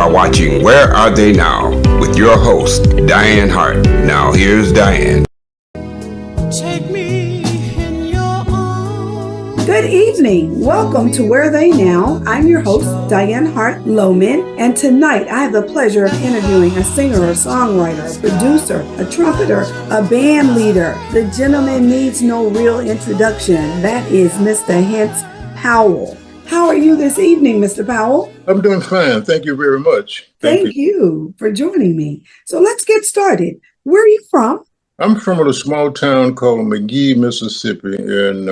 are watching Where Are They Now? With your host, Dianne Hart. Now here's Dianne. Take me in your arms. Good evening. Welcome to Where Are They Now? I'm your host, Dianne Hart-Lowman, and tonight I have the pleasure of interviewing a singer, a songwriter, a producer, a trumpeter, a band leader. The gentleman needs no real introduction. That is Mr. Hense Powell. How are you this evening, Mr. Powell? I'm doing fine. Thank you very much. Thank you for joining me. So let's get started. Where are you from? I'm from a small town called McGee, Mississippi, and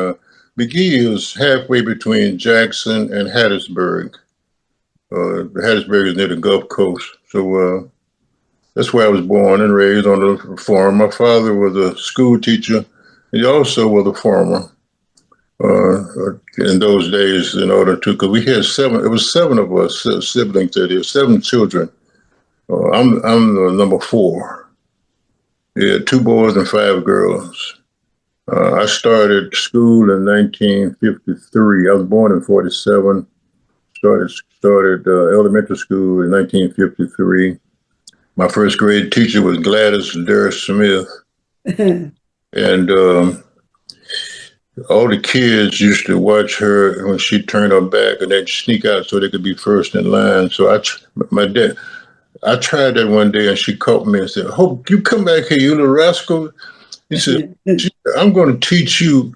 McGee is halfway between Jackson and Hattiesburg. Hattiesburg is near the Gulf Coast, so that's where I was born and raised on the farm. My father was a school teacher. He also was a farmer. In those days, in order to, because we had seven of us siblings that is, 7 children. I'm the number 4. Yeah, 2 boys and 5 girls. I started school in 1953. I was born in 47. Started elementary school in 1953. My first grade teacher was Gladys Durr Smith. And all the kids used to watch her when she turned her back, and they'd sneak out so they could be first in line. So I tried that one day, and she caught me and said, "Hope you come back here, you little rascal." He said, "I'm going to teach you.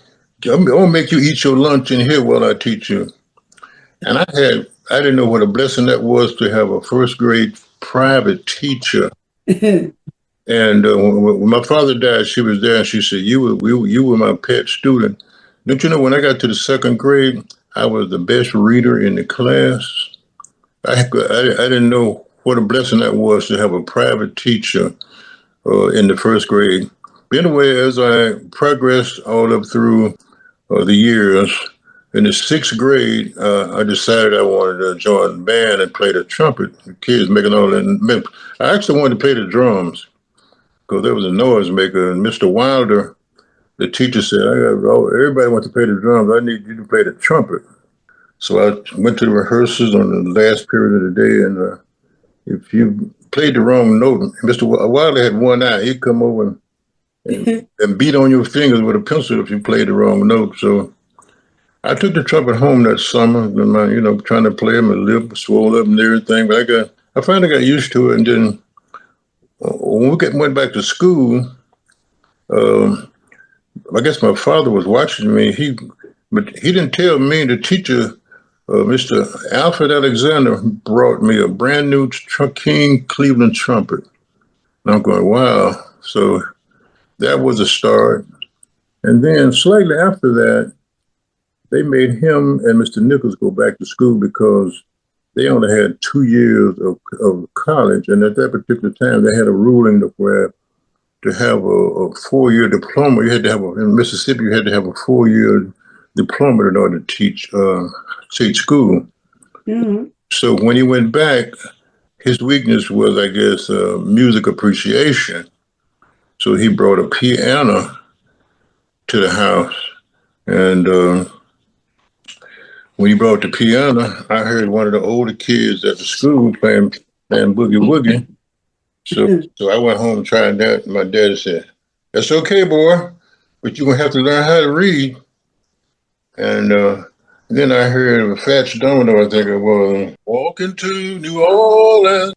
I'm going to make you eat your lunch in here while I teach you." And I didn't know what a blessing that was to have a first grade private teacher. And when my father died, she was there, and she said, you were my pet student. Don't you know, when I got to the 2nd grade, I was the best reader in the class. I didn't know what a blessing that was to have a private teacher in the 1st grade. But anyway, as I progressed all up through the years, in the 6th grade, I decided I wanted to join the band and play the trumpet. The kids making all that. I actually wanted to play the drums, because there was a noise maker, and Mr. Wilder, the teacher, said, everybody wants to play the drums. I need you to play the trumpet. So I went to the rehearsals on the last period of the day, and if you played the wrong note, Mr. Wilder had one eye. He'd come over and beat on your fingers with a pencil if you played the wrong note. So I took the trumpet home that summer, trying to play. My lip was swollen up and everything, but I finally got used to it. And then when we went back to school, I guess my father was watching me. But he didn't tell me. The teacher, Mr. Alfred Alexander, brought me a brand new King Cleveland trumpet. And I'm going, wow. So that was a start. And then slightly after that, they made him and Mr. Nichols go back to school because they only had 2 years of college. And at that particular time, they had a ruling where to have a 4-year diploma, in Mississippi, you had to have a 4-year diploma in order to teach school. Mm-hmm. So when he went back, his weakness was, I guess, music appreciation. So he brought a piano to the house. And when he brought the piano, I heard one of the older kids at the school playing boogie woogie. So I went home and tried that. And my daddy said, "That's okay, boy, but you're going to have to learn how to read." And then I heard of Fats Domino, I think it was, "Walking to New Orleans."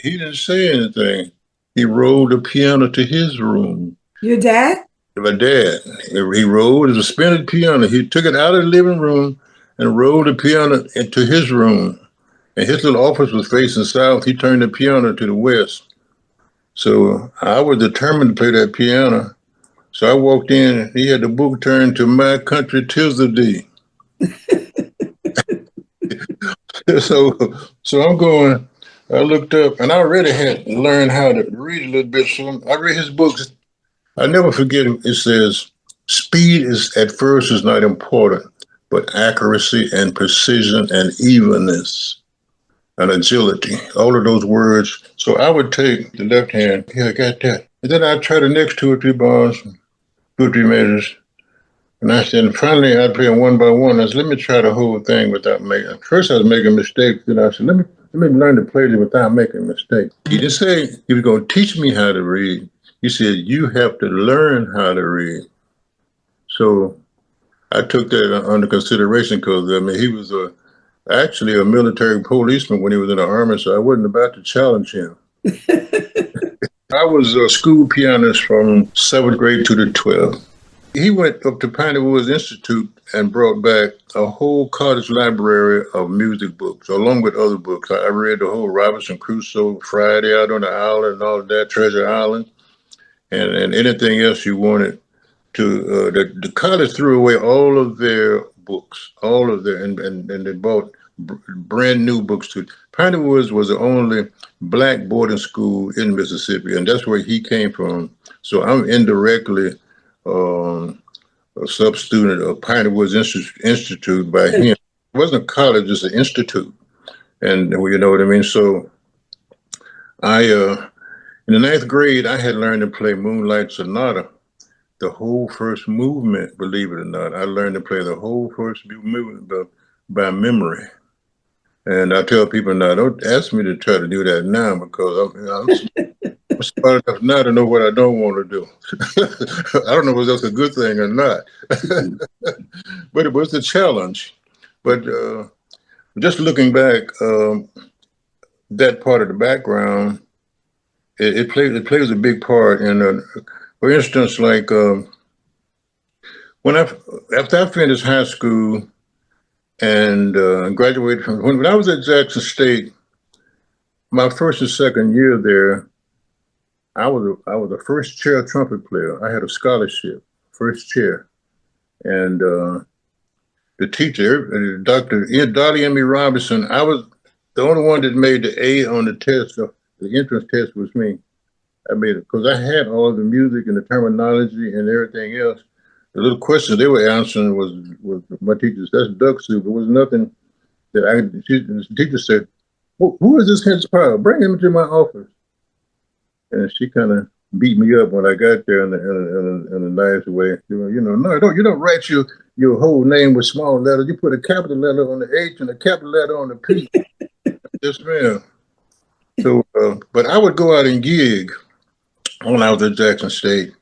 He didn't say anything. He rolled the piano to his room. Your dad? My dad. He rolled, it was a spinning piano. He took it out of the living room and rolled the piano into his room. And his little office was facing south. He turned the piano to the west. So I was determined to play that piano. So I walked in, and he had the book turned to "My Country 'Tis of Thee." So I'm going, I looked up, and I already had learned how to read a little bit. So I read his books. I never forget, it says, "Speed at first is not important, but accuracy and precision and evenness and agility," all of those words. So I would take the left hand, I got that. And then I'd try the next 2 or 3 bars, 2 or 3 measures. And I said, and finally I played one by one. I said, let me try the whole thing without making. First, I was making mistakes. Then I said, let me learn to play it without making mistakes. He didn't say he was going to teach me how to read. He said, you have to learn how to read. So I took that under consideration because he was actually a military policeman when he was in the army, so I wasn't about to challenge him. I was a school pianist from 7th grade to the 12th. He went up to Piney Woods Institute and brought back a whole college library of music books, along with other books. I read the whole Robinson Crusoe, Friday Out on the Island, and all of that, Treasure Island, and anything else you wanted to. The college threw away all of their books, all of their, and they bought brand new books too. Piney Woods was the only black boarding school in Mississippi, and that's where he came from. So I'm indirectly a sub-student of Piney Woods Institute by him. It wasn't a college, it's an institute. And you know what I mean? So I, in the 9th grade, I had learned to play Moonlight Sonata, the whole first movement, believe it or not. I learned to play the whole first movement by memory. And I tell people now, don't ask me to try to do that now because I'm smart enough now to know what I don't want to do. I don't know whether that's a good thing or not, but it was a challenge. But just looking back, that part of the background, it plays a big part. And for instance, like after I finished high school and graduated from when I was at Jackson State, my first and second year there, I was a first chair trumpet player. I had a scholarship, first chair, and the teacher, Dr. Dolly M. E. Robinson, I was the only one that made the A on the test. The entrance test was me. I made it because I had all the music and the terminology and everything else. The little questions they were answering was my teachers. That's duck soup. It was nothing that the teacher said, "Who is this Hense Powell? Bring him to my office." And she kind of beat me up when I got there in a nice way. You know, no, you don't write your whole name with small letters. You put a capital letter on the H and a capital letter on the P. Yes, ma'am. So, but I would go out and gig when I was at Jackson State,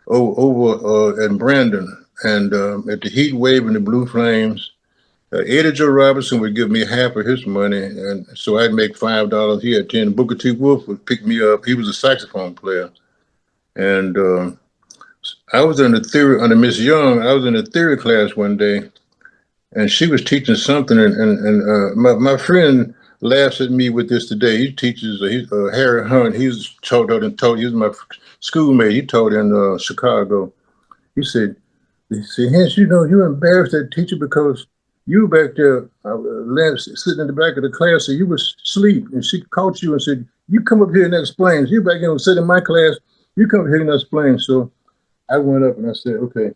over at Brandon, and at the Heat Wave and the Blue Flames. Eddie Joe Robinson would give me half of his money, and so I'd make $5. He had 10. Booker T. Wolf would pick me up. He was a saxophone player, and I was in the theory under Miss Young. I was in a theory class one day, and she was teaching something, and my friend laughs at me with this today. He teaches. Harry Hunt. He's taught. He was my schoolmate. He taught in Chicago. He said, "Hense, you know, you embarrassed that teacher because you back there sitting in the back of the class, so you was asleep, and she caught you and said, you come up here and explain. You back here and sit in my class, you come up here and explain." So I went up and I said, okay,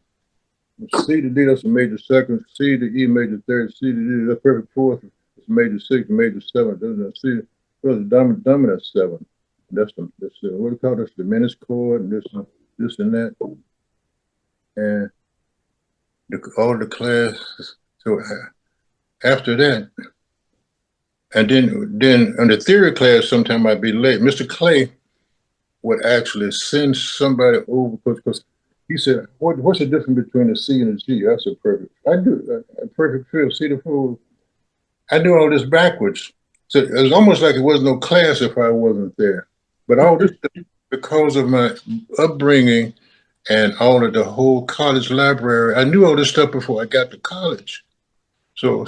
C to D, that's a major second, C to E, major third, C to D, that's perfect fourth, it's major sixth, major seventh, C, that's a dominant seventh. That's what do you call this, diminished chord, and this and that. And all the classes. So after that, and then on the theory class, sometime I'd be late. Mr. Clay would actually send somebody over because he said, "What's the difference between a C and a G?" I said, "Perfect. I do a perfect fifth, C to four." I do all this backwards, so it was almost like it was no class if I wasn't there. But all this because of my upbringing and all of the whole college library. I knew all this stuff before I got to college. So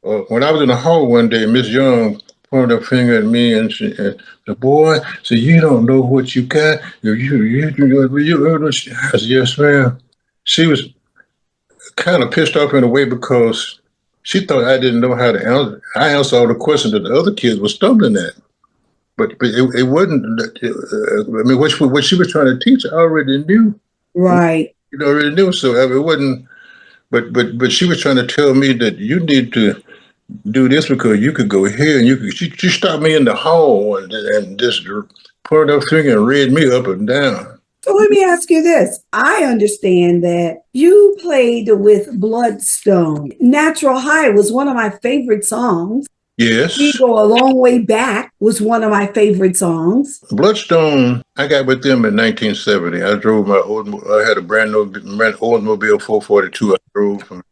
when I was in the hall one day, Miss Young pointed her finger at me and she, the boy said, "You don't know what you got. I said, "Yes, ma'am." She was kind of pissed off in a way because she thought I didn't know how to answer. I answered all the questions that the other kids were stumbling at. But it wasn't. I mean, what she was trying to teach, I already knew. Right. You already knew. So it wasn't. But she was trying to tell me that you need to do this because you could go here and you could. She stopped me in the hall and just pointed her finger and read me up and down. So let me ask you this. I understand that you played with Bloodstone. Natural High was one of my favorite songs. We Yes. Go a Long Way Back was one of my favorite songs. Bloodstone, I got with them in 1970. I had a brand new Oldsmobile 442. I drove from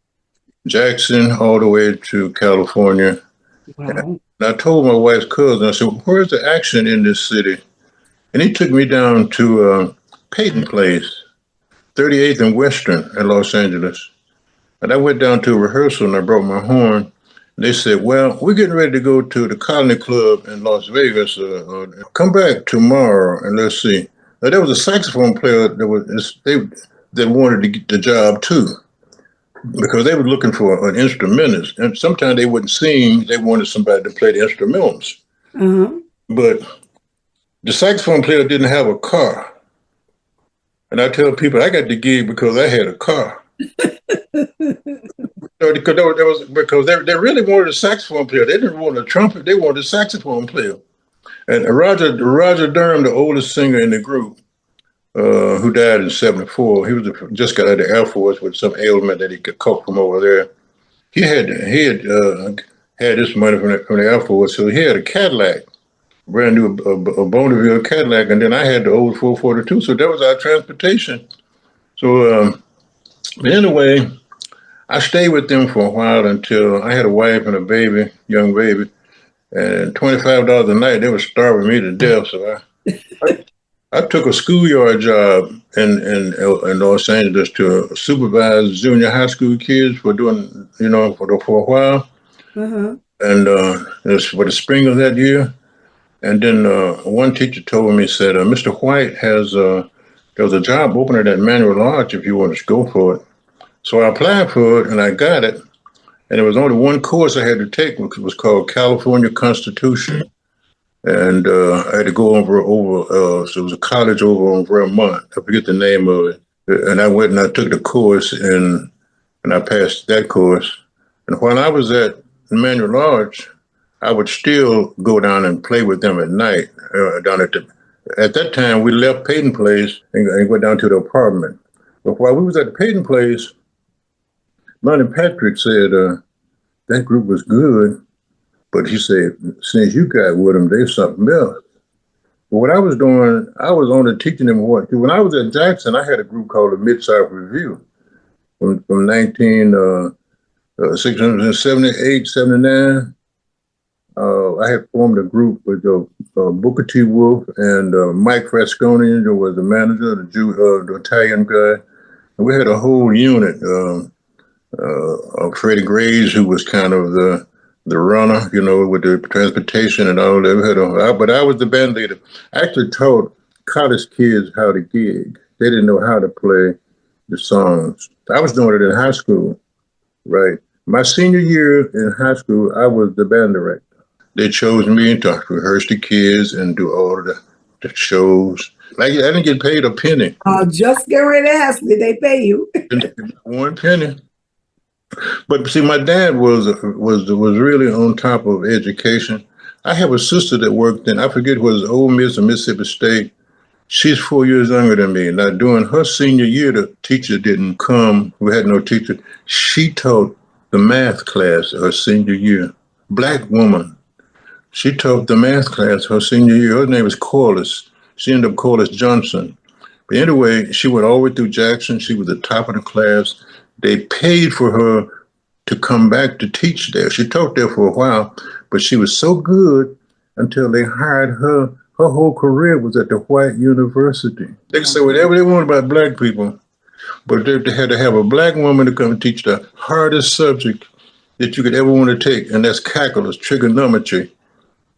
Jackson all the way to California. Wow. And I told my wife's cousin, I said, where's the action in this city? And he took me down to Peyton Place, 38th and Western in Los Angeles. And I went down to a rehearsal and I brought my horn. And they said, well, we're getting ready to go to the Colony Club in Las Vegas. Come back tomorrow and let's see. Now, there was a saxophone player that wanted to get the job too, because they were looking for an instrumentalist. And sometimes they wouldn't sing, they wanted somebody to play the instrumentals. Uh-huh. But the saxophone player didn't have a car. And I tell people I got the gig because I had a car. Because they really wanted a saxophone player. They didn't want a trumpet, they wanted a saxophone player. And Roger Durham, the oldest singer in the group, who died in '74, just got out of the Air Force with some ailment that he could cope from over there. He had this money from the Air Force, so he had a Cadillac, brand new a Bonneville Cadillac, and then I had the old 442. So that was our transportation. So anyway, I stayed with them for a while until I had a wife and a baby, young baby, and $25 a night. They were starving me to death. So I took a schoolyard job in Los Angeles to supervise junior high school kids for doing, for a while. Uh-huh. And it was for the spring of that year. And then one teacher told me, said, Mr. White there was a job opening at Manual Lodge if you want to go for it. So I applied for it and I got it. And there was only one course I had to take, which was called California Constitution. And I had to go so it was a college over on Vermont. I forget the name of it. And I went and I took the course and I passed that course. And while I was at Manual Lodge, I would still go down and play with them at night. At that time, we left Peyton Place and went down to the apartment. But while we was at the Peyton Place, Lonnie Patrick said that group was good, but he said, since you got with them, they're something else. But what I was doing, I was only teaching them what. When I was at Jackson, I had a group called the Mid-South Review from 1978, 79. I had formed a group with Booker T. Wolf and Mike Frasconi, who was the manager, the Italian guy. And we had a whole unit. Freddie Graves, who was kind of the runner, with the transportation and all that. But I was the band leader. I actually taught college kids how to gig. They didn't know how to play the songs. I was doing it in high school, right? My senior year in high school, I was the band director. They chose me to rehearse the kids and do all of the shows. Like, I didn't get paid a penny. Just get ready to ask, did they pay you? One penny. But see, my dad was really on top of education. I have a sister that worked I forget whether it was Ole Miss or Mississippi State. She's 4 years younger than me. Now, during her senior year, the teacher didn't come. We had no teacher. She taught the math class her senior year. Black woman. She taught the math class her senior year. Her name was Corliss. She ended up Corliss Johnson. But anyway, she went all the way through Jackson. She was the top of the class. They paid for her to come back to teach there. She taught there for a while, but she was so good until they hired her. Her whole career was at the white university. They could say whatever they want about black people, but they had to have a black woman to come and teach the hardest subject that you could ever want to take, and that's calculus, trigonometry,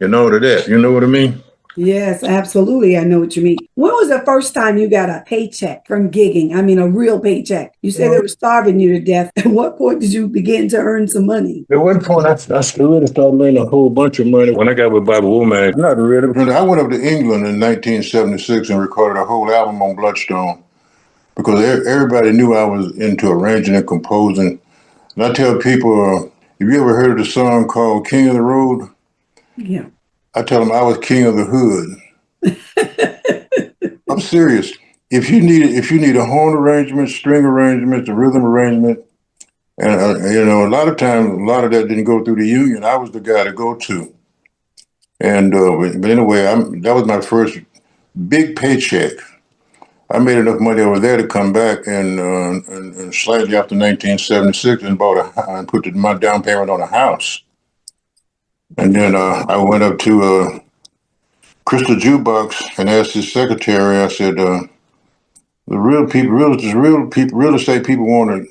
and all of that. You know what I mean? Yes, absolutely. I know what you mean. When was the first time you got a paycheck from gigging? I mean, a real paycheck. You said they were starving you to death. At what point did you begin to earn some money? At one point, I really started making a whole bunch of money when I got with Bobby Womack. Not really. I went up to England in 1976 and recorded a whole album on Bloodstone because everybody knew I was into arranging and composing. And I tell people, have you ever heard of the song called King of the Road? Yeah. I tell them I was king of the hood. I'm serious. if you need a horn arrangement, string arrangement, the rhythm arrangement, and a lot of times, a lot of that didn't go through the union. I was the guy to go to. And but anyway, that was my first big paycheck. I made enough money over there to come back, and slightly after 1976, and and put my down payment on a house. And then I went up to Crystal Jukebox and asked his secretary. I said, "The real estate people want to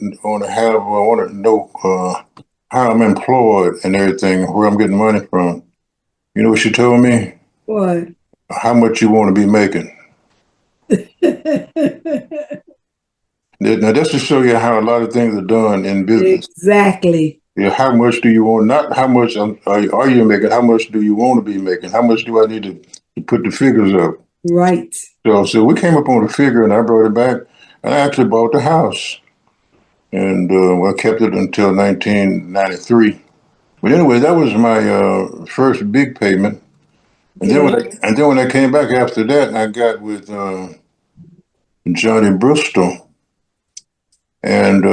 know how I'm employed and everything, where I'm getting money from." You know what she told me? What? How much you want to be making. Now, that's to show you how a lot of things are done in business. Exactly. Yeah, how much do you want? Not how much are you making? How much do you want to be making? How much do I need to put the figures up? Right. So we came up on a figure, and I brought it back, and I actually bought the house, and I kept it until 1993. But anyway, that was my first big payment. And then when I came back after that, I got with Johnny Bristol, and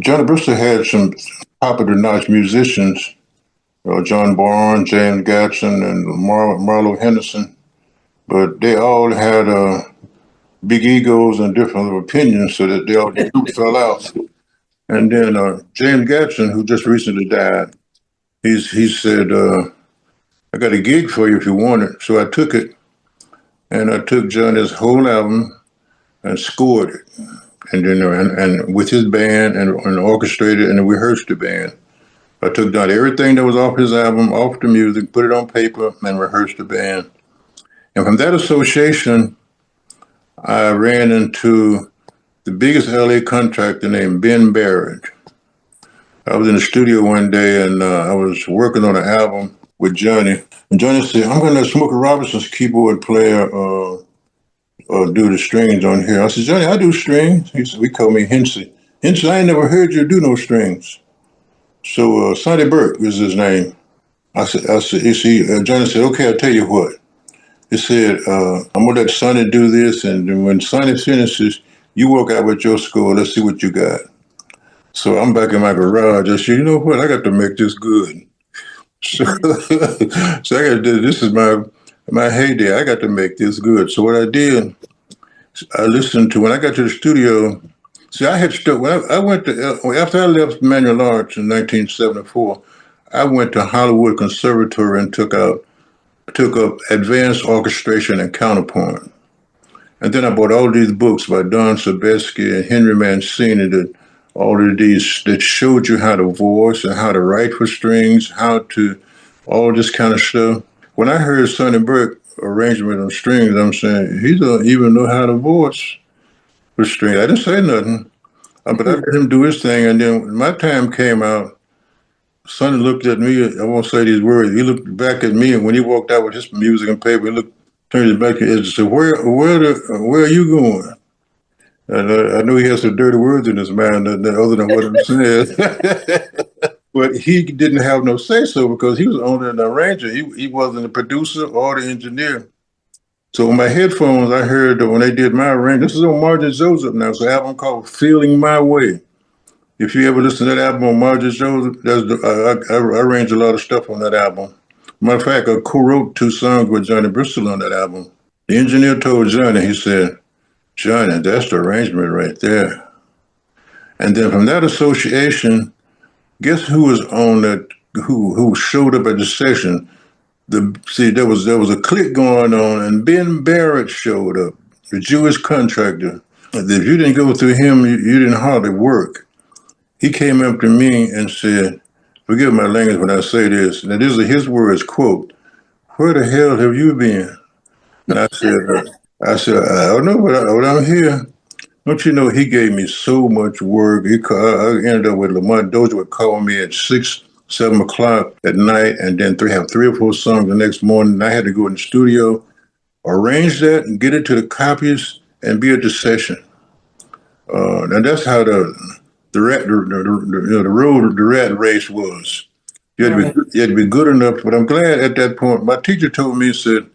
Johnny Bristol had some popular notch musicians, John Barnes, James Gatson, and Marlo Henderson, but they all had big egos and different opinions, so that they all fell out. And then James Gatson, who just recently died, he said, "I got a gig for you if you want it." So I took it, and I took Johnny's whole album and scored it, and then and with his band and orchestrated and rehearsed the band. I took down everything that was off his album, off the music, put it on paper, and rehearsed the band. And from that association, I ran into the biggest LA contractor named Ben Barrett. I was in the studio one day, and I was working on an album with Johnny. And Johnny said, "I'm going to let Smokey Robinson's keyboard player do the strings on here." I said, "Johnny, I do strings." He said, "We call me Hense. Hense, I ain't never heard you do no strings." So Sonny Burke was his name. Johnny said, "Okay, I'll tell you what." He said, "I'm going to let Sonny do this, and then when Sonny finishes, you walk out with your score. Let's see what you got." So I'm back in my garage. I said, "You know what? I got to make this good." So, so I got to do this. Is my heyday. I got to make this good. So what I did, I listened to when I got to the studio. See, I had stuck. When I went to after I left Manual Arts in 1974, I went to Hollywood Conservatory and took up advanced orchestration and counterpoint. And then I bought all these books by Don Sebesky and Henry Mancini that all of these that showed you how to voice and how to write for strings, how to all this kind of stuff. When I heard Sonny Burke arrangement on strings, I'm saying he don't even know how to voice for strings. I didn't say nothing, but I let him do his thing. And then when my time came out, Sonny looked at me. I won't say these words. He looked back at me, and when he walked out with his music and paper, he turned his back to and said, "Where are you going?" And I knew he had some dirty words in his mind other than what I'm saying. But he didn't have no say so because he was only an arranger. He wasn't a producer or the engineer. So on my headphones, I heard that when they did my arrangement, this is on Margie Joseph now. It's an album called "Feeling My Way." If you ever listen to that album on Margie Joseph, I arranged a lot of stuff on that album. Matter of fact, I co-wrote 2 songs with Johnny Bristol on that album. The engineer told Johnny, he said, "Johnny, that's the arrangement right there." And then from that association, guess who was on that? Who showed up at the session? There was a clique going on, and Ben Barrett showed up, the Jewish contractor. If you didn't go through him, you didn't hardly work. He came up to me and said, forgive my language when I say this, now these are his words, quote, "Where the hell have you been?" And I said, "I don't know, but I'm here." Don't you know, he gave me so much work. I ended up with Lamont Dozier would call me at 6, 7 o'clock at night, and then have 3 or 4 songs the next morning. And I had to go in the studio, arrange that, and get it to the copies, and be at the session. And that's how the rat race was. You had to be good enough. But I'm glad at that point. My teacher told me, he said,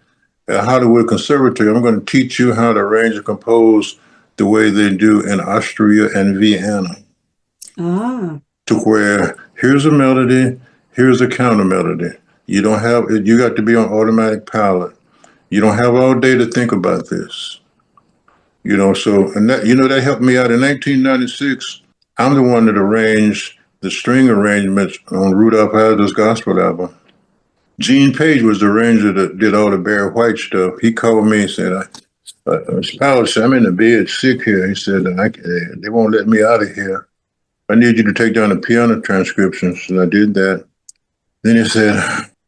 at Hollywood Conservatory, I'm going to teach you how to arrange and compose the way they do in Austria and Vienna. Ah. To where here's a melody, here's a counter melody. You don't have, you got to be on automatic pilot. You don't have all day to think about this. So, and that, that helped me out in 1996. I'm the one that arranged the string arrangements on Rudolph Hazlitt's gospel album. Gene Page was the arranger that did all the Barry White stuff. He called me and said, Mr. Powell said, I'm in the bed sick here. He said, they won't let me out of here. I need you to take down the piano transcriptions. And I did that. Then he said,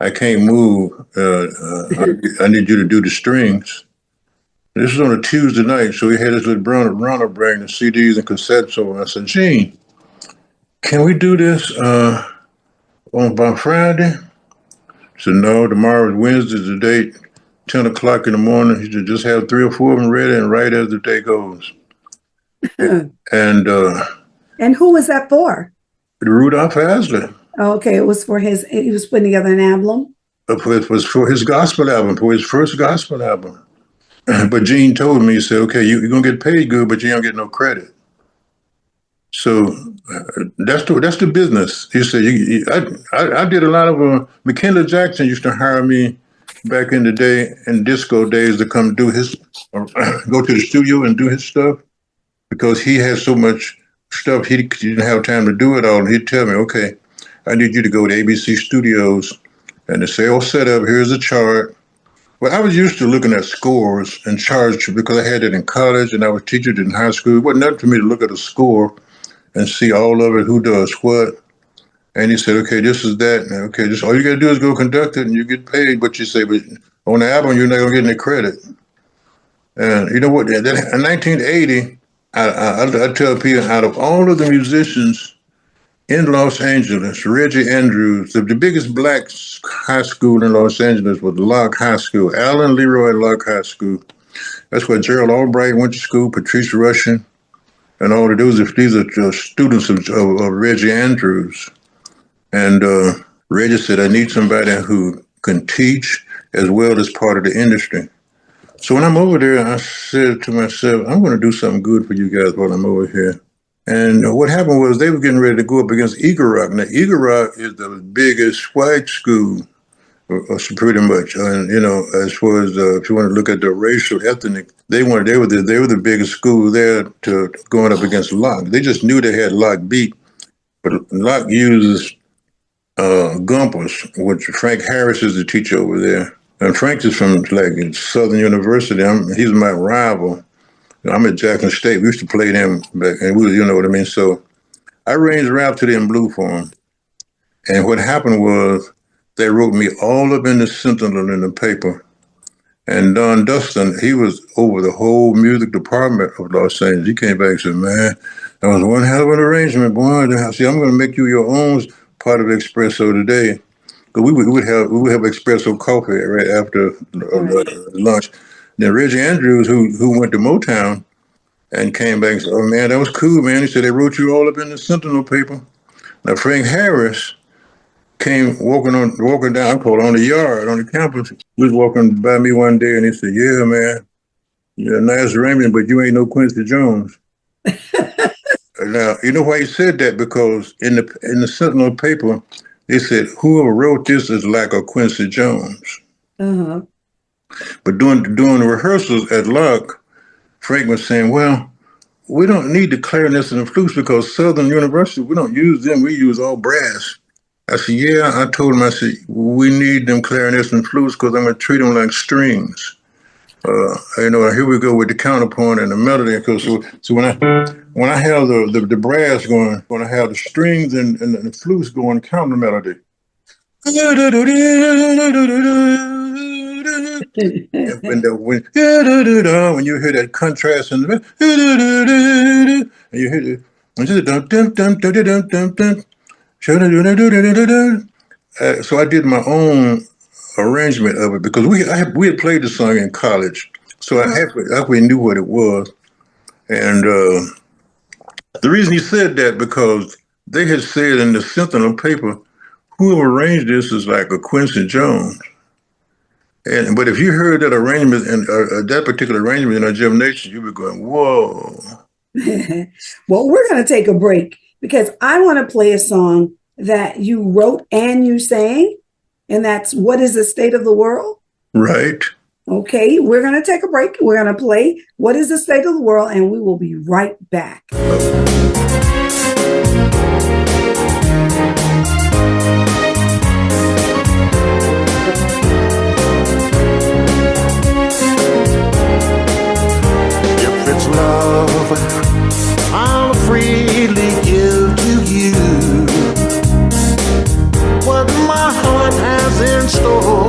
I can't move. I need you to do the strings. This was on a Tuesday night, so he had his little runner bring the CDs and cassettes over. I said, Gene, can we do this on Friday? He said, no, tomorrow is Wednesday, the date, 10 o'clock in the morning. He said, just have 3 or 4 of them ready and write as the day goes. And who was that for? Rudolph Hazlitt. Okay, it was for he was putting together an album? It was for his gospel album, for his first gospel album. But Gene told me, he said, okay, you're going to get paid good, but you don't get no credit. So that's the business. He said, I did a lot of, McKinley Jackson used to hire me back in the day, in disco days, to come do go to the studio and do his stuff, because he had so much stuff, he didn't have time to do it all. And he'd tell me, okay, I need you to go to ABC Studios and to say, set up, here's a chart. Well, I was used to looking at scores and charts because I had it in college and I was teaching it in high school. It wasn't nothing for me to look at a score and see all of it, who does what. And he said, okay, this is that. And okay, all you got to do is go conduct it and you get paid. But you say, but on the album, you're not going to get any credit. And you know what? In 1980, I tell people, out of all of the musicians in Los Angeles, Reggie Andrews, the biggest black high school in Los Angeles was Locke High School, Allen Leroy Locke High School. That's where Gerald Albright went to school, Patrice Rushen, and all of these are students of Reggie Andrews. And Reggie said, I need somebody who can teach as well as part of the industry. So when I'm over there, I said to myself, I'm going to do something good for you guys while I'm over here. And what happened was they were getting ready to go up against Eagle Rock. Now, Eagle Rock is the biggest white school, pretty much. And, as far as if you want to look at the racial, ethnic, they were the biggest school there to going up against Locke. They just knew they had Locke beat. But Locke uses Gumpers, which Frank Harris is the teacher over there. And Frank is from Southern University. He's my rival. I'm at Jackson State. We used to play them back, and you know what I mean? So I arranged Rhapsody in Blue for them. And what happened was they wrote me all up in the Sentinel in the paper. And Don Dustin, he was over the whole music department of Los Angeles. He came back and said, man, that was one hell of an arrangement, boy. See, I'm going to make you your own part of Espresso today. But we would have espresso coffee right after lunch. Then Reggie Andrews, who went to Motown and came back and said, oh, man, that was cool, man. He said, they wrote you all up in the Sentinel paper. Now, Frank Harris came walking down, I call it on the yard, on the campus. He was walking by me one day and he said, yeah, man, you're a nice arrangement, but you ain't no Quincy Jones. Now, you know why he said that? Because in the Sentinel paper, they said, whoever wrote this is like a Quincy Jones. Uh-huh. But during the rehearsals at Locke, Frank was saying, well, we don't need the clarinets and the flutes because Southern University, we don't use them. We use all brass. I said, yeah. I told him, I said, we need them clarinets and flutes because I'm going to treat them like strings. Here we go with the counterpoint and the melody. So when I have the brass going to have the strings and the flutes going counter melody. When you hear that contrast and you hear so I did my own arrangement of it because we had played the song in college, so I knew what it was. And the reason he said that because they had said in the Sentinel paper, whoever arranged this is like a Quincy Jones. But if you heard that arrangement and that particular arrangement in a gymnasium, you were going, whoa. Well, we're going to take a break because I want to play a song that you wrote and you sang, and that's What is the State of the World? Right. Okay, we're going to take a break. We're going to play What is the State of the World, and we will be right back. If it's love, I'll freely give to you what my heart has in store.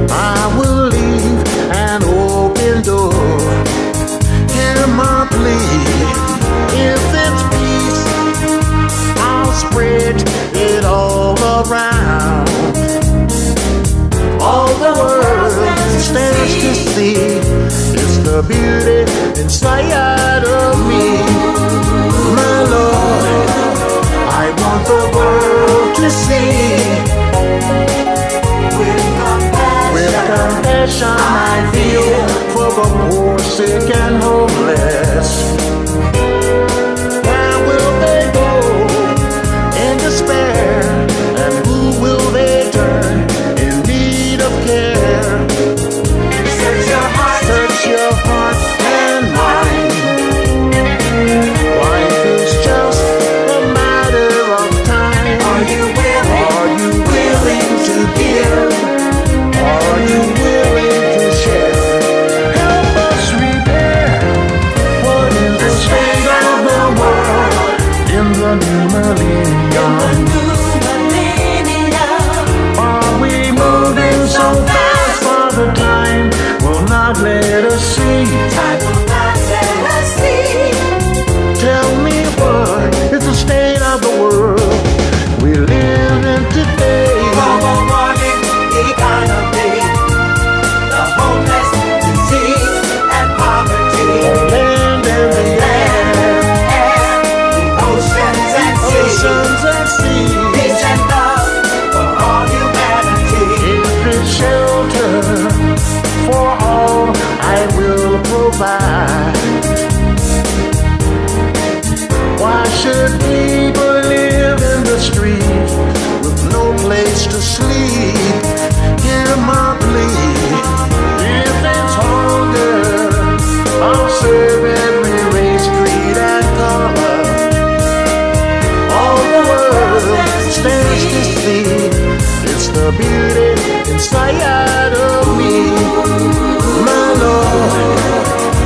I will leave an open door. Hear my plea. If it's peace, I'll spread it all around. All the world stands to see is the beauty inside of me. My Lord, I want the world to see. With compassion I feel for the poor, sick and homeless. Where will they go in despair? And who will they turn in need of care? Search your heart and mind. Life is just a matter of time. Are you willing to give? Are you willing to share? Help us repair what is the state of the world in the new millennium. Are we moving so fast for the time will not let us see? Tell me what is the state of the world we live in today? Global warming, economy, the homeless, disease, and poverty. The land and the air, the oceans and seas. Peace and love for all humanity. If it's shelter for all, I will provide. Why should people live in the street with no place to sleep? Hear my plea. If it's hunger, I'll serve every race, creed, and color. All the world stands to see. It's the beauty inside of me. My Lord,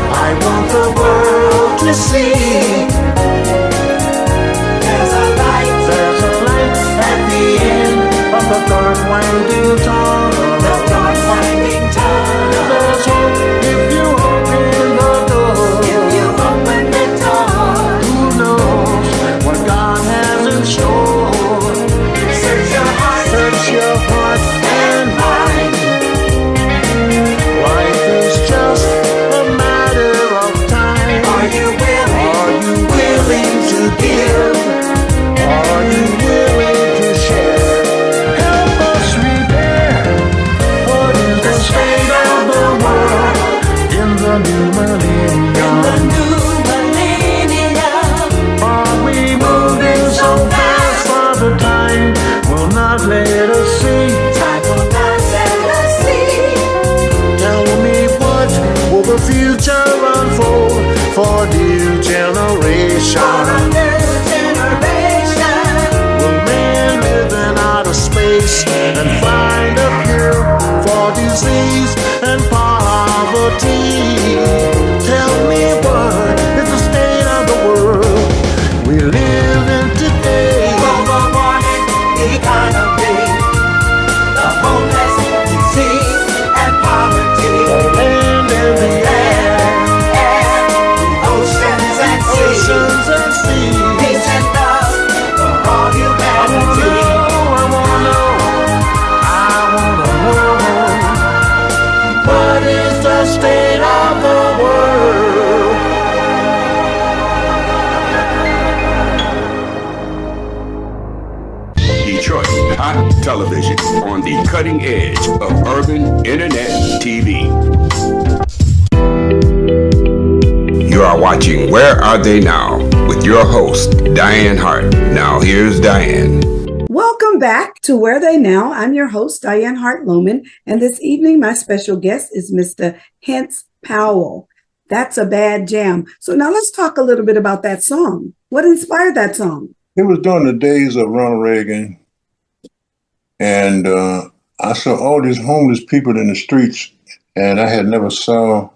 I want the world to see. There's a light at the end of the dark winding tunnel. There's hope if you open the door. Who knows what God has in store? Search your heart and mind. Life is just a matter of time. Are you willing to give? Are you willing to share? Help us repair what is the state of the world in the new millennium. Are we moving so fast for the time will not let us see? Tell me what will the future unfold for new generation? Will man live in outer space and find a cure for disease and poverty? Tell me what is the state of the world we live in today? Global warming, economy, the homeless, disease, and poverty. The land and the air, oceans and seas. Peace and love for all humanity. I wanna know. What is the state music on the cutting edge of urban internet TV. You are watching Where Are They Now with your host, Dianne Hart. Now here's Dianne. Welcome back to Where They Now. I'm your host, Dianne Hart-Lowman, and this evening my special guest is Mr. Hense Powell. That's a Bad Jam. So now let's talk a little bit about that song. What inspired that song? It was during the days of Ronald Reagan, and I saw all these homeless people in the streets, and I had never saw,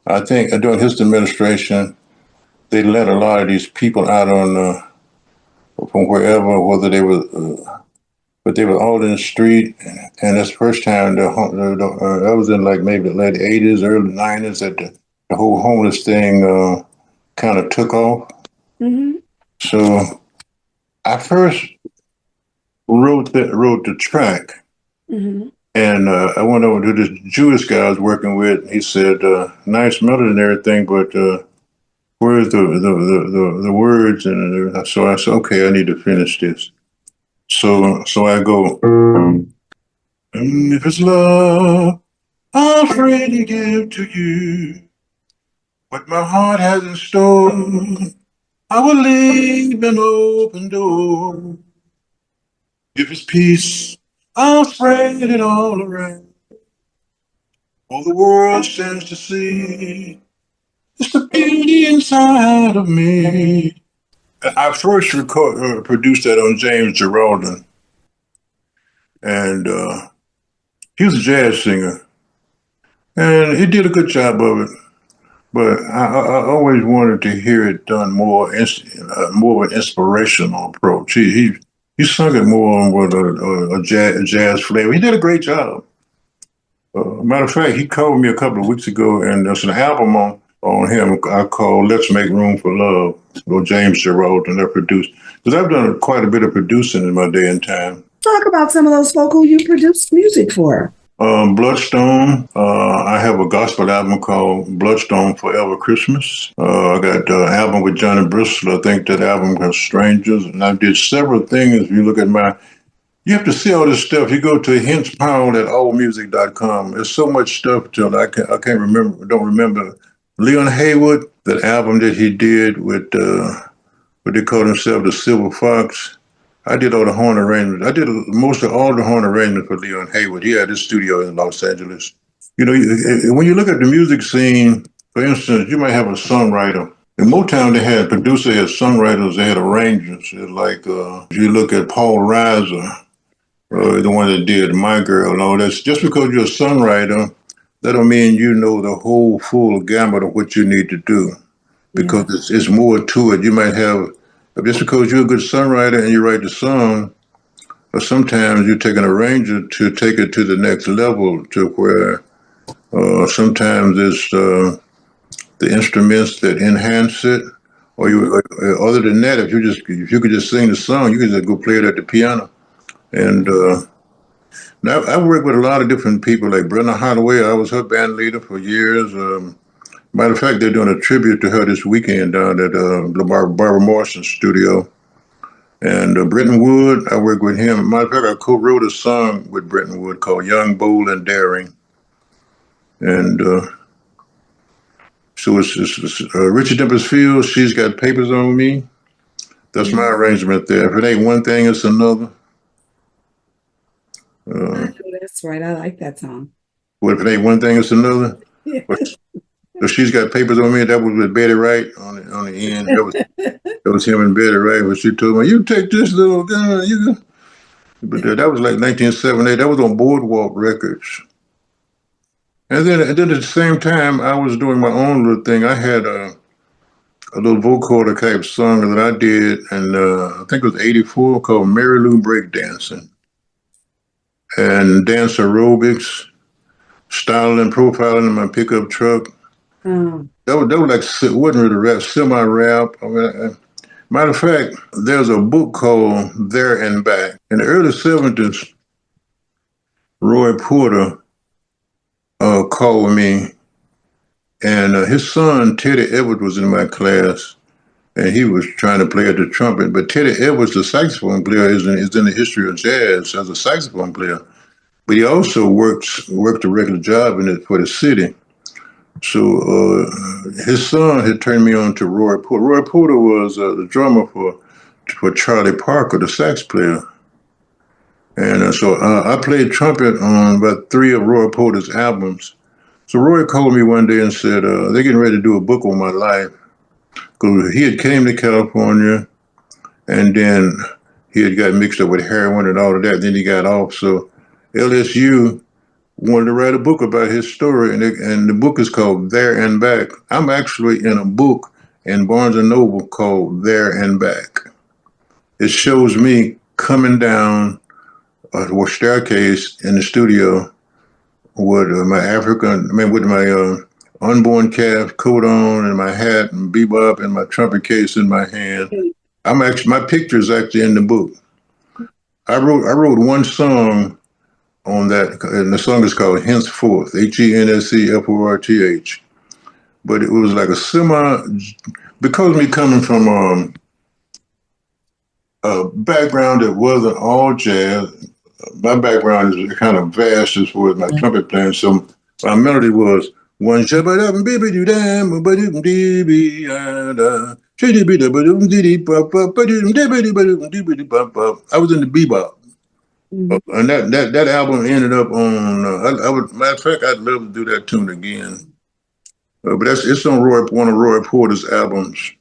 I think during his administration, they let a lot of these people out on from wherever, whether they were, but they were all in the street, and that's the first time that was in like maybe the late 80s, early 90s that the whole homeless thing kind of took off. Mm-hmm. So I first wrote the track, Mm-hmm. and I went over to this Jewish guy I was working with. He said, "Nice melody and everything, but where's the words?" And so I said, "Okay, I need to finish this." So I go, "If it's love, I'm free to give to you what my heart has in store. I will leave an open door. If it's peace, I'll spread it all around. All the world stands to see. It's the beauty inside of me." I first produced that on James Geraldine, and he was a jazz singer, and he did a good job of it. But I always wanted to hear it done more of an inspirational approach. He sung it more with a jazz flavor. He did a great job. Matter of fact, he called me a couple of weeks ago, and there's an album on him I called "Let's Make Room for Love." Or James Geraldine that produced, because I've done quite a bit of producing in my day and time. Talk about some of those folk who you produced music for. Bloodstone. I have a gospel album called Bloodstone Forever Christmas. I got an album with Johnny Bristol. I think that album has Strangers. And I did several things. If you look at you have to see all this stuff. You go to Hense Powell at allmusic.com. There's so much stuff till I can't remember, don't remember. Leon Haywood, that album that he did with what they called himself the Silver Fox. I did all the horn arrangements. I did most of all the horn arrangements for Leon Haywood. He had his studio in Los Angeles. You know, when you look at the music scene, for instance, you might have a songwriter. In Motown, they had producers, they had songwriters, they had arrangers. Like if you look at Paul Reiser, the one that did My Girl and all that. Just because you're a songwriter, that don't mean you know the whole full gamut of what you need to do, because it's more to it. You might have, just because you're a good songwriter and you write the song, or sometimes you take an arranger to take it to the next level, to where sometimes it's the instruments that enhance it, or other than that, if you could just sing the song, you could just go play it at the piano. And now I work with a lot of different people, like Brenda Holloway. I was her band leader for years. Matter of fact, they're doing a tribute to her this weekend down at Barbara Morrison's studio. And Britton Wood, I work with him. Matter of fact, I co-wrote a song with Britton Wood called "Young, Bold, and Daring." And so it's Richard Dimples Fields, "She's Got Papers on Me." That's my arrangement there. If it ain't one thing, it's another. That's right. I like that song. Well, if it ain't one thing, it's another. Yeah. So "She's Got Papers on Me." That was with Betty Wright on the end. That was him and Betty Wright. When she told me, "You take this little," but that was like 1978. That was on Boardwalk Records. And then at the same time, I was doing my own little thing. I had a little vocoder type song that I did, and I think it was '84, called "Mary Lou Breakdancing," and dance aerobics, styling and profiling in my pickup truck. That was like, it wasn't really rap, semi-rap. I mean, matter of fact, there's a book called "There and Back." In the early '70s, Roy Porter called me, and his son, Teddy Edwards, was in my class. and he was trying to play at the trumpet. But Teddy Edwards, the saxophone player, is in the history of jazz as a saxophone player. But he also worked a regular job for the city. So his son had turned me on to Roy Porter. Roy Porter was the drummer for Charlie Parker, the sax player. And so I played trumpet on about 3 of Roy Porter's albums. So Roy called me one day and said, they're getting ready to do a book on my life. Because he had came to California, and then he had got mixed up with heroin and all of that. Then he got off. So LSU wanted to write a book about his story, and the book is called There and Back. I'm actually in a book in Barnes & Noble called There and Back. It shows me coming down a staircase in the studio with my unborn calf coat on and my hat and bebop and my trumpet case in my hand. My picture is actually in the book. I wrote one song on that, and the song is called Henceforth, Hensforth. But it was like because me coming from a background that wasn't all jazz, my background is kind of vast as far as my trumpet playing. So my melody was one shabba dum baby do dam ba dum dee be da chitty be da ba dum dee pop pop ba dum dee ba dee pop pop. I was in the bebop. And that album ended up on. Matter of fact, I'd love to do that tune again. But it's on one of Roy Porter's albums.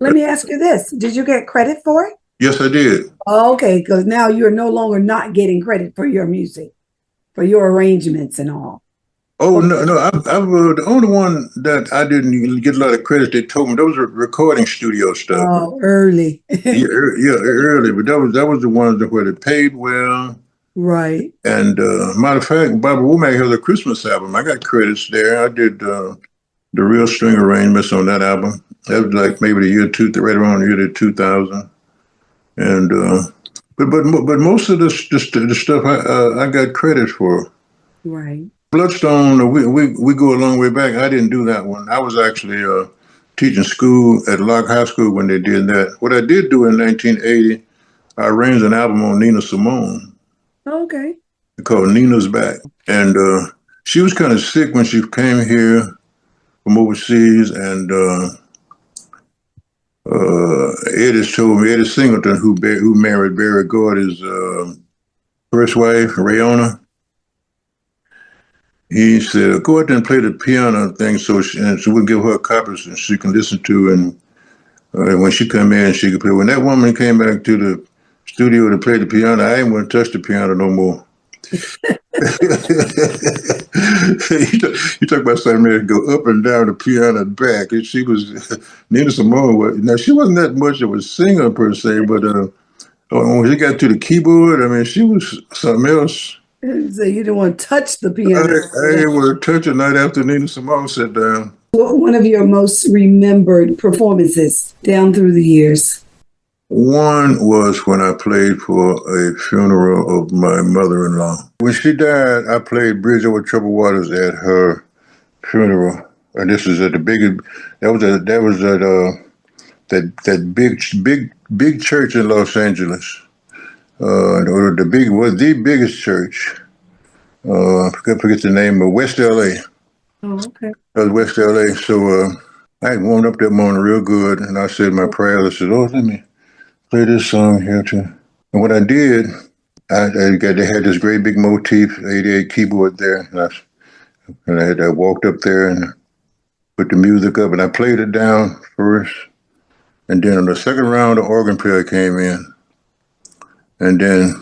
Let me ask you this: did you get credit for it? Yes, I did. Okay, because now you're no longer not getting credit for your music, for your arrangements and all. Oh no! The only one that I didn't get a lot of credit. They told me those were recording studio stuff. Oh, early. Early, but that was the ones where they paid well. Right. And matter of fact, Barbara Womack has a Christmas album. I got credits there. I did the real string arrangements on that album. That was like maybe right around the year 2000. And but most of the stuff I got credit for. Right. Bloodstone, we go a long way back. I didn't do that one. I was actually teaching school at Locke High School when they did that. What I did do in 1980, I arranged an album on Nina Simone. Okay. Called Nina's Back. And she was kind of sick when she came here from overseas. And Eddie Singleton, who married Barry Gordy's first wife, Rayona, he said, go out there and play the piano thing so we'll give her copies and she can listen to, and when she come in, she could play. When that woman came back to the studio to play the piano, I didn't want to touch the piano no more. You talk about something that go up and down the piano and back. And she was, Nina Simone, now she wasn't that much of a singer per se, but when she got to the keyboard, I mean, she was something else. So you didn't want to touch the piano. I didn't want to touch it night after Nina Simone sat down. One of your most remembered performances down through the years? One was when I played for a funeral of my mother-in-law. When she died, I played Bridge Over Troubled Waters at her funeral. And this is at the big church in Los Angeles. The biggest church. I forget the name of West LA. Oh, okay. That was West LA. So I warmed up that morning real good, and I said my prayers. I said, let me play this song here too. And what I did, they had this great big motif 88 keyboard there, and I walked up there and put the music up, and I played it down first, and then on the second round, the organ player came in. And then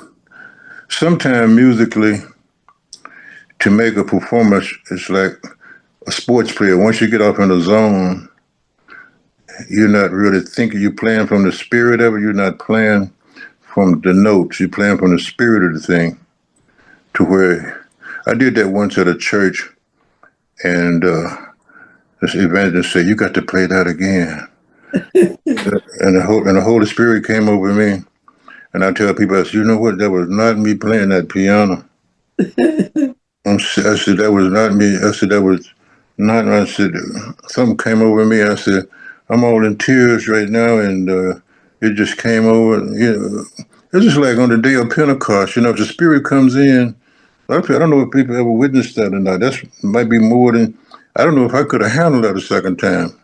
sometime musically, to make a performance, it's like a sports player. Once you get off in the zone, you're not really thinking. You're playing from the spirit of it. You're not playing from the notes. You're playing from the spirit of the thing. To where I did that once at a church, and this evangelist said, "You got to play that again." and the Holy Spirit came over me. And I tell people, I said, you know what? That was not me playing that piano. I said, that was not me. I said, that was not. I said, something came over me. I said, I'm all in tears right now, and it just came over. It's just like on the day of Pentecost. If the Spirit comes in, a lot of people, I don't know if people ever witnessed that or not. That might be more than, I don't know if I could have handled that a second time.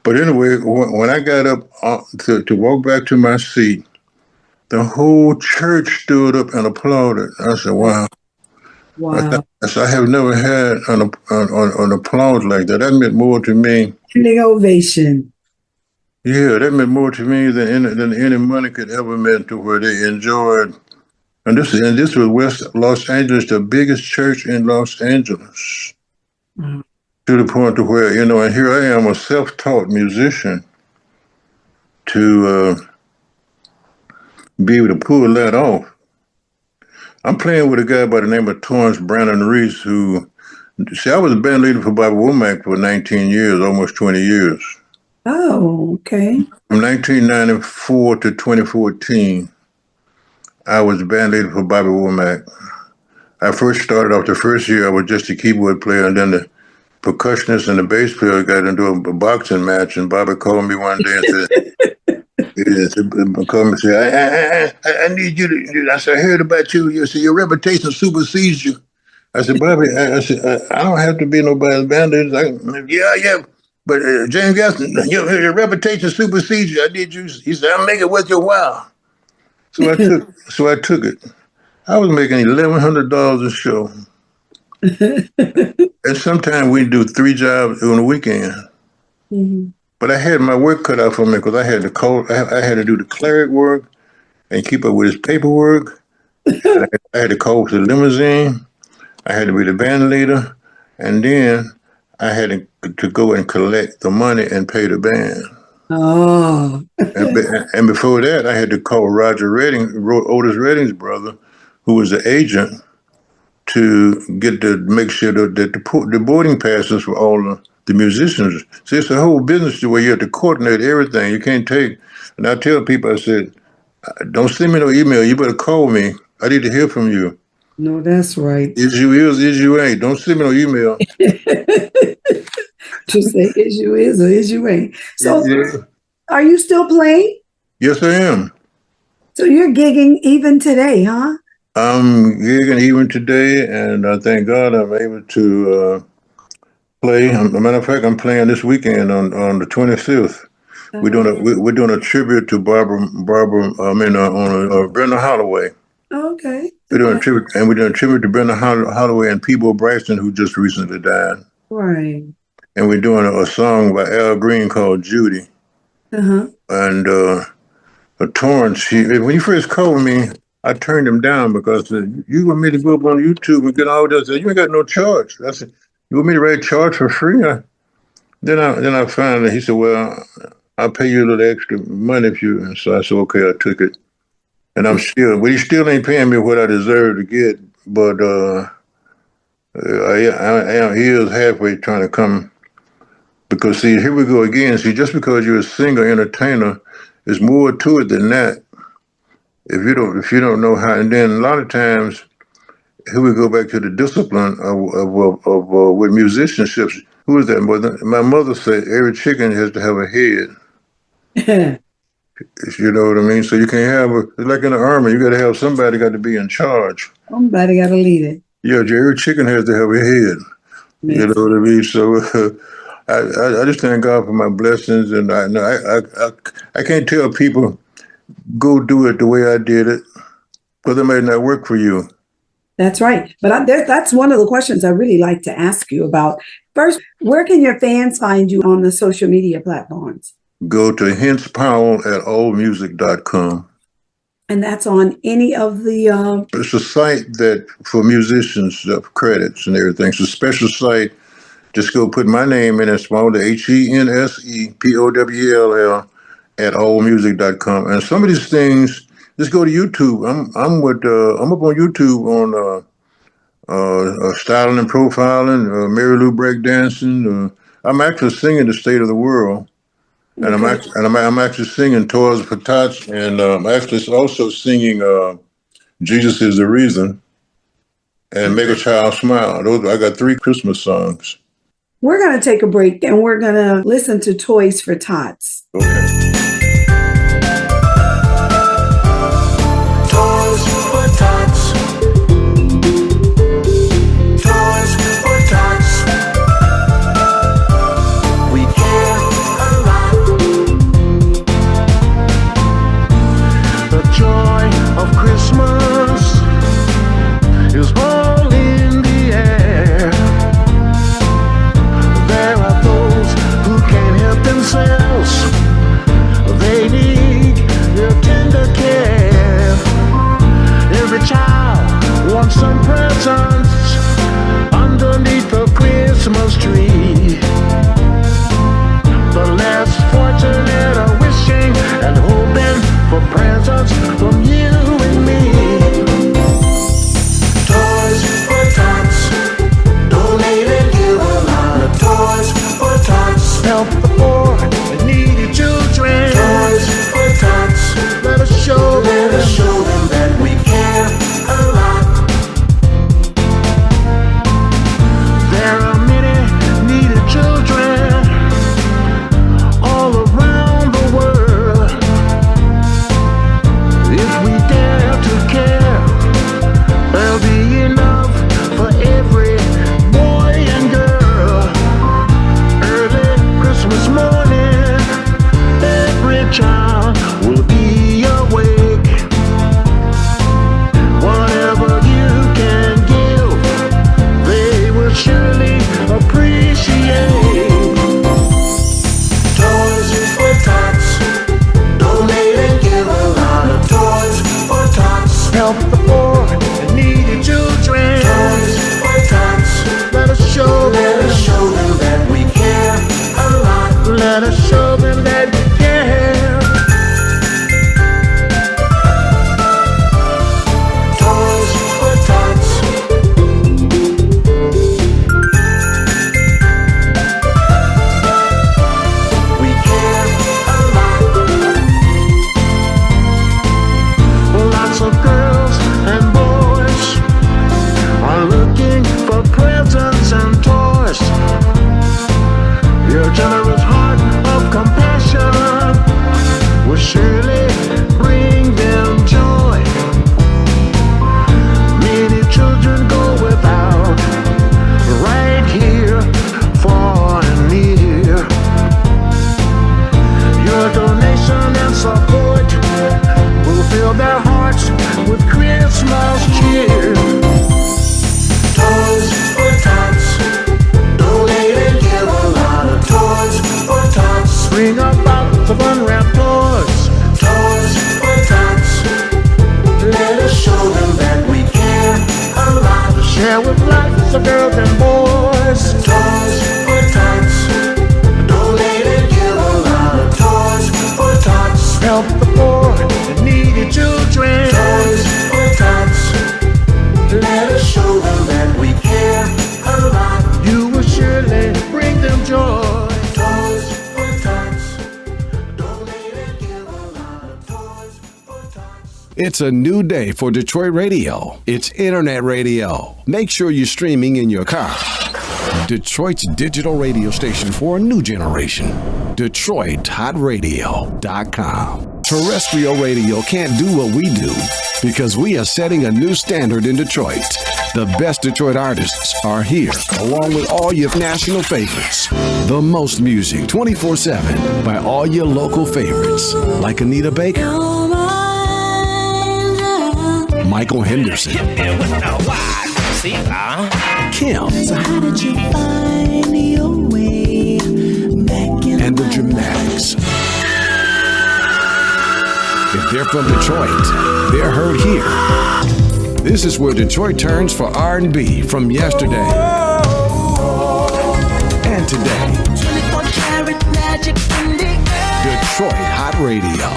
But anyway, when I got up to walk back to my seat, the whole church stood up and applauded. I said, wow. Wow. I have never had an applause like that. That meant more to me. Standing ovation. Yeah, that meant more to me than any money could ever mean, to where they enjoyed. And this was West Los Angeles, the biggest church in Los Angeles. Mm-hmm. To the point to where, and here I am, a self-taught musician, to be able to pull that off. I'm playing with a guy by the name of Torrance Brandon Reese, who, I was a band leader for Bobby Womack for 19 years, almost 20 years. Oh, okay. From 1994 to 2014, I was a band leader for Bobby Womack. I first started off the first year, I was just a keyboard player, and then the percussionist and the bass player got into a boxing match, and Bobby called me one day and said, I need you to, I said, I heard about you. You said, your reputation supersedes you. I said, Bobby, I don't have to be nobody's band leader. Yeah. But James Gaston, your reputation supersedes you. I need you. He said, I'll make it worth your while. So I took it. I was making $1,100 a show. And sometimes we do 3 jobs on a weekend. Mm-hmm. But I had my work cut out for me, because I had to do the cleric work and keep up with his paperwork. I had to call for the limousine. I had to be the band leader, and then I had to go and collect the money and pay the band. Oh. and before that, I had to call Roger Redding, Otis Redding's brother, who was the agent, to make sure that the boarding passes for all the musicians. See, it's a whole business where you have to coordinate everything. You can't take, and I tell people, I said, don't send me no email. You better call me. I need to hear from you. No, that's right. Is you ain't. Don't send me no email. Just say is you is or is you ain't. So Are you still playing? Yes, I am. So you're gigging even today, huh? I'm gigging even today, and I thank God I'm able to play. As a matter of fact, I'm playing this weekend on the 25th. We're doing a tribute to Brenda Holloway. Okay. We're doing a tribute to Brenda Holloway and Peebo Bryson, who just recently died. Right. And we're doing a song by Al Green called Judy. Uh-huh. And Torrance, when he first called me, I turned him down because you want me to go up on YouTube and get all this. You ain't got no charge. I said, you want me to write charge for free? Then I found that he said, well, I'll pay you a little extra money if you. And so I said, okay, I took it. And he still ain't paying me what I deserve to get. But he is halfway trying to come. Because see, here we go again. See, just because you're a singer, entertainer, there's more to it than that. If you don't know how, and then a lot of times, here we go back to the discipline of with musicianships. Who is that? My mother said every chicken has to have a head. You know what I mean? So you can't have it's like in the army. You got to have somebody got to be in charge. Somebody got to lead it. Yeah, every chicken has to have a head. Yes. You know what I mean? So I just thank God for my blessings, and I can't tell people go do it the way I did it, because it may not work for you. That's right. But that's one of the questions I really like to ask you about. First, where can your fans find you on the social media platforms? Go to Hense Powell at allmusic.com. And that's on any of the... It's a site that for musicians, credits and everything. It's a special site. Just go put my name in it, small, the HensePowell at allmusic.com. And some of these things, just go to YouTube. I'm up on YouTube on styling and profiling, Mary Lou breakdancing. I'm actually singing The State of the World. And okay. I'm actually singing Toys for Tots, and I'm actually also singing Jesus is the Reason and Make a Child Smile. I got 3 Christmas songs. We're going to take a break and we're going to listen to Toys for Tots. Okay. Toys for tots. Toys for tots. We care a lot. The joy of Christmas is all in the air. There are those who can't help themselves. They need your tender care. Every child wants some presents underneath the Christmas tree. The less fortunate are wishing and hoping for presents from you and me. Toys for tots. Donate and give a lot of toys for tots. Help the poor and needy children. Toys for tots. Let us show them that we care a lot. there are many needy children all around the world. If we dare to care, there'll be enough for every boy and girl. Early Christmas morning, every child will be awake. Whatever you can give, they will surely appreciate. Toys for tots. Donate and give a lot of toys for tots. Help the poor and needy children. Toys for tots. Let us show Let us show them that we care a lot. Let us show them that we care. Toys for tots. We care a lot. Lots of girls and boys are looking for presents and toys. Your generous heart of compassion will surely bring them joy. Many children go without, right here, far and near. Your donation and support will fill their hearts with Christmas cheer. Toys for tots. Donate and give a lot of toys for tots. Bring a box of unwrapped toys. Toys for tots. Let us show them that we care a lot. Share with lots of girls and boys. Toys for tots. Donate and give a lot of toys for tots. Help the poor and needy children. Toys for tots. Let us show them that we care a lot. You will surely bring them joy. Toys for tots. Donate and give a lot of toys for tots. It's a new day for Detroit radio. It's internet radio. Make sure you're streaming in your car. Detroit's digital radio station for a new generation. DetroitHotRadio.com. Terrestrial radio can't do what we do because we are setting a new standard in Detroit. The best Detroit artists are here, along with all your national favorites. The most music 24/7 by all your local favorites, like Anita Baker, Michael Henderson, Kim, So how did you find your way back in and the Dramatics. If they're from Detroit, they're heard here. This is where Detroit turns for R&B from yesterday and today. 24-karat magic in the air. Detroit Hot Radio.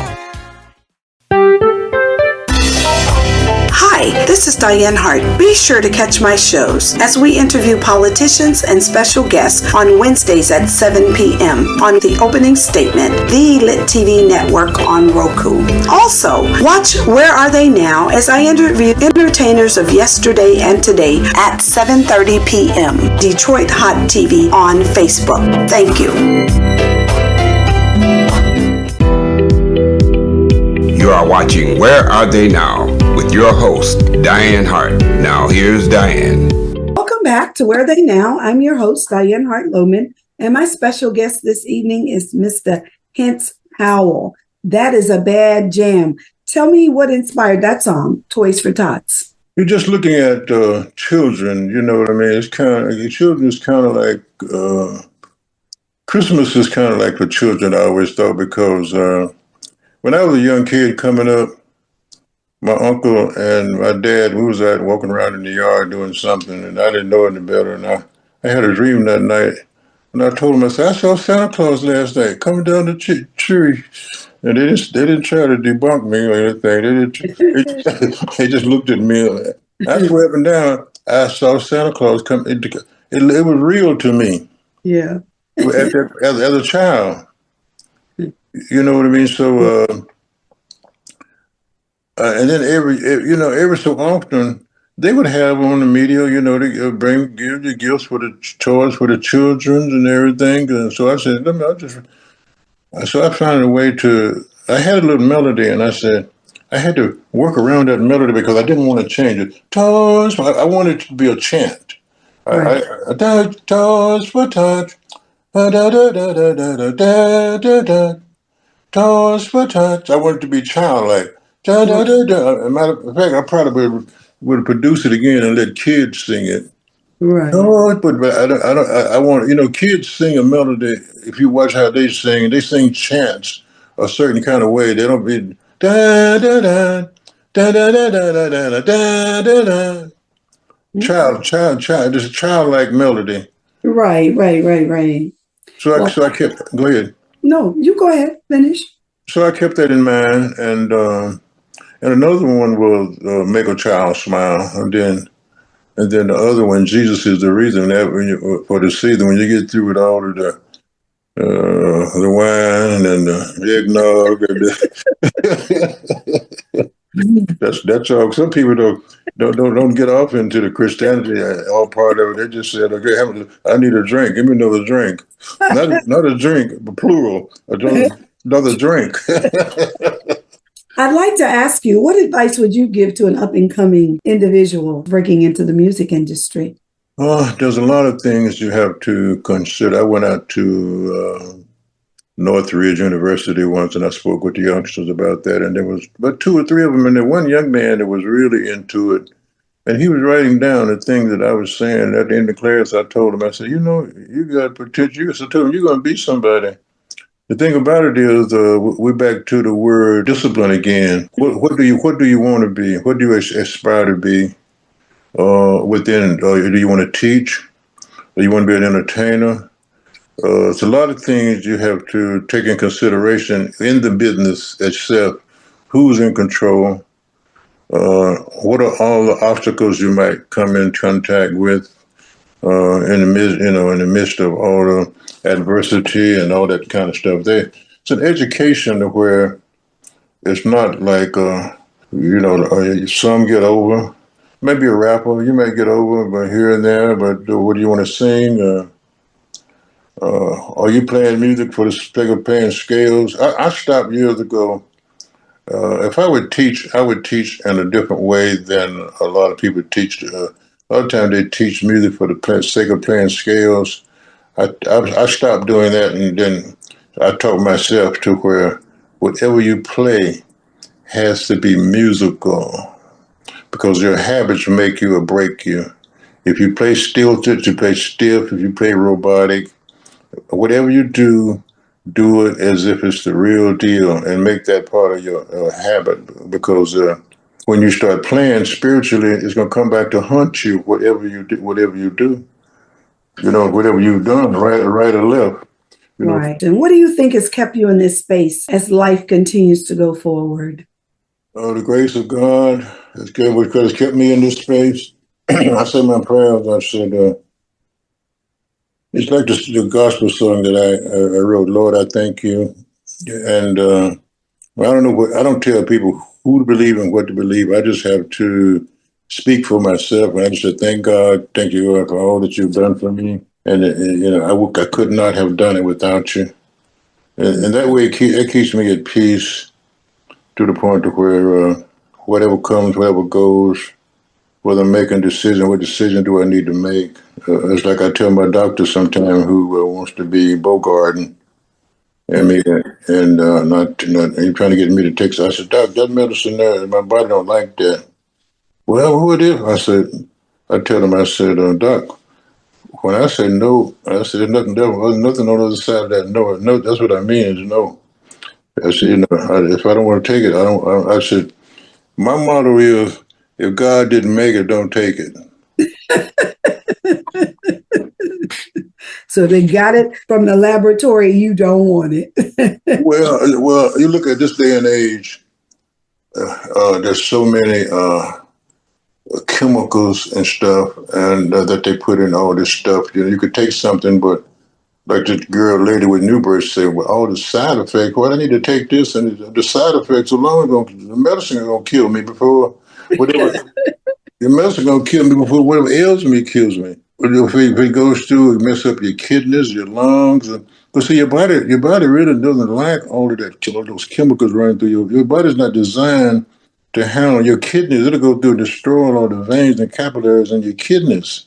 Hi, Hi, this is Dianne Hart. Be sure to catch my shows as we interview politicians and special guests on Wednesdays at 7 p.m. on The Opening Statement, the Lit TV network on Roku. Also, watch Where Are They Now as I interview entertainers of yesterday and today at 7:30 p.m. Detroit Hot TV on Facebook. Thank you. You are watching Where Are They Now with your host, Dianne Hart. Now here's Dianne. Welcome back to Where Are They Now? I'm your host, Dianne Hart-Lowman, and my special guest this evening is Mr. Hense Powell. That is a bad jam. Tell me what inspired that song, Toys for Tots. You're just looking at children, you know what I mean? It's kind of, children is kind of like, Christmas is kind of like for children, I always thought, because when I was a young kid coming up, my uncle and my dad, we was out walking around in the yard doing something, and I didn't know any better. And I had a dream that night, and I told him, I said, I saw Santa Claus last night coming down the tree. And they didn't try to debunk me or anything. They just looked at me. I swear up and down, I saw Santa Claus come. It was real to me. Yeah. As a child. You know what I mean? So, and then every so often, they would have on the media, you know, they give the gifts for the toys for the children and everything. And so I said, so I found a way I had a little melody, and I said, I had to work around that melody because I didn't want to change it. Toys, I wanted it to be a chant. Right. Toys for tots. Toys for tots. I wanted to be childlike. Matter of fact, I probably would produce it again and let kids sing it. Right. No, but I want, you know, kids sing a melody. If you watch how they sing chants a certain kind of way. They don't be da da da da da da da da da da da da. Child. Just a childlike melody. Right. So I kept. Go ahead. No, you go ahead. Finish. So I kept that in mind, and another one was make a child smile, and then the other one, Jesus is the reason that for the season when you get through with all of the wine and the eggnog, that's all. Some people don't get off into the Christianity all part of it. They just said, okay, I need a drink. Give me another drink, not a drink, but plural. Another drink. I'd like to ask you, what advice would you give to an up-and-coming individual breaking into the music industry? There's a lot of things you have to consider. I went out to Northridge University once, and I spoke with the youngsters about that. And there was about 2 or 3 of them, and there was one young man that was really into it. And he was writing down the things that I was saying. At the end of the class, I told him, I said, you know, you got potential. I told him, you're going to be somebody. The thing about it is, we're back to the word discipline again. What do you want to be? What do you aspire to be? Within, do you want to teach? Do you want to be an entertainer? It's a lot of things you have to take in consideration in the business itself. Who's in control? What are all the obstacles you might come in contact with in the midst of all the adversity and all that kind of stuff? It's an education where it's not like some get over. Maybe a rapper, you may get over, but here and there. But what do you want to sing? Are you playing music for the sake of playing scales? I stopped years ago. If I would teach, I would teach in a different way than a lot of people teach. A lot of times they teach music for the sake of playing scales. I stopped doing that, and then I taught myself to where whatever you play has to be musical, because your habits make you or break you. If you play stilted, you play stiff. If you play robotic, whatever you do it as if it's the real deal, and make that part of your habit, because when you start playing spiritually, it's going to come back to haunt you, whatever you do, whatever you've done, right or left. Right. And what do you think has kept you in this space as life continues to go forward? The grace of God It's good because it's kept me in this space. I said my prayers. I said, it's like the gospel song that I wrote, Lord, I thank you. And well, I don't know I don't tell people who to believe and what to believe. I just have to speak for myself. And I just said, thank God, thank you, God, for all that you've done for me. And, I could not have done it without you. And that way it keeps me at peace to the point to where whatever comes, whatever goes, whether I'm making a decision, what decision do I need to make? It's like I tell my doctor sometimes who wants to be Bogarden and me, and not he trying to get me to take. I said, Doc, that medicine there, my body don't like that. Well, what if? I tell him, I said, Doc, when I say no, I said there's nothing on the other side of that no. No, that's what I mean is no. I said, if I don't want to take it, I don't. I said, my motto is, if God didn't make it, don't take it. So they got it from the laboratory. You don't want it. well, you look at this day and age. There's so many chemicals and stuff, and that they put in all this stuff. You could take something, but like this lady with new birth said, well, all the side effects. Well, I need to take this, and the side effects alone, the medicine is gonna kill me before whatever. The medicine gonna kill me before whatever ails me kills me. If it goes through, it mess up your kidneys, your lungs, but see, your body really doesn't like all of that. All those chemicals running through your body's not designed to handle your kidneys. It'll go through and destroy all the veins and capillaries in your kidneys.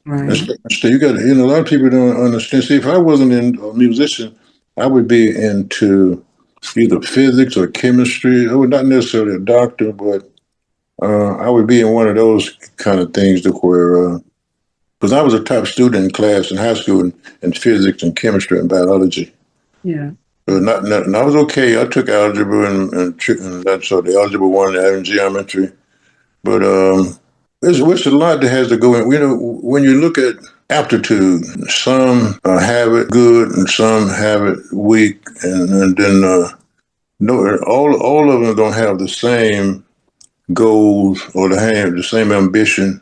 Right. So you got a lot of people don't understand. See, if I wasn't a musician, I would be into either physics or chemistry. I would not necessarily a doctor, but I would be in one of those kind of things to where, because I was a top student in class in high school in physics and chemistry and biology. Yeah. And I was okay. I took algebra and that's the algebra 1 and geometry. But there's a lot that has to go in. When you look at aptitude, some have it good and some have it weak, and then no, all of them don't have the same goals or the same ambition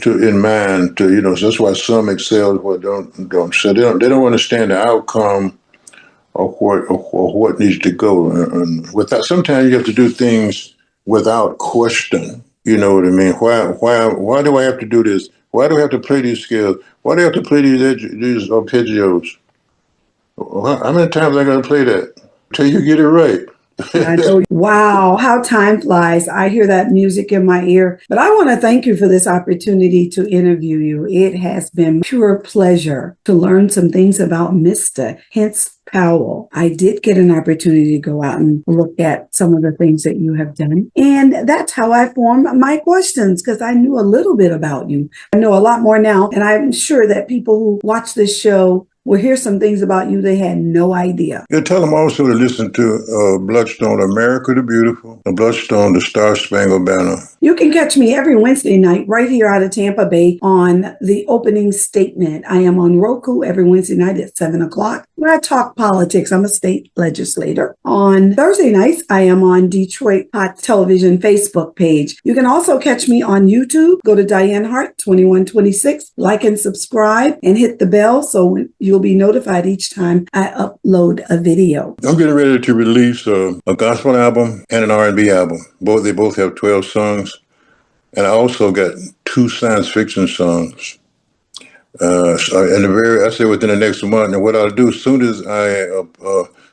in mind. So that's why some excel, but don't. So they don't understand the outcome of what needs to go. And without, sometimes you have to do things without question. You know what I mean? Why do I have to do this? Why do I have to play these scales? Why do I have to play these arpeggios? How many times I got to play that until you get it right? I know. Wow, how time flies. I hear that music in my ear. But I want to thank you for this opportunity to interview you. It has been pure pleasure to learn some things about Mr. Hense Powell. I did get an opportunity to go out and look at some of the things that you have done. And that's how I formed my questions, because I knew a little bit about you. I know a lot more now. And I'm sure that people who watch this show will hear some things about you they had no idea. You tell them also to listen to Bloodstone, America the Beautiful, and Bloodstone, the Star Spangled Banner. You can catch me every Wednesday night right here out of Tampa Bay on The Opening Statement. I am on Roku every Wednesday night at 7 o'clock, where I talk politics. I'm a state legislator. On Thursday nights, I am on Detroit Hot Television Facebook page. You can also catch me on YouTube. Go to Dianne Hart 2126, like and subscribe, and hit the bell so you'll be notified each time I upload a video. I'm getting ready to release a gospel album and an R&B album. They both have 12 songs. And I also got 2 science fiction songs. I say within the next month. And what I'll do, as soon as I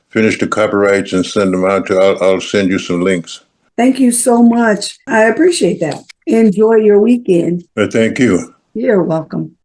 finish the copyrights and send them out I'll send you some links. Thank you so much. I appreciate that. Enjoy your weekend. Thank you. You're welcome.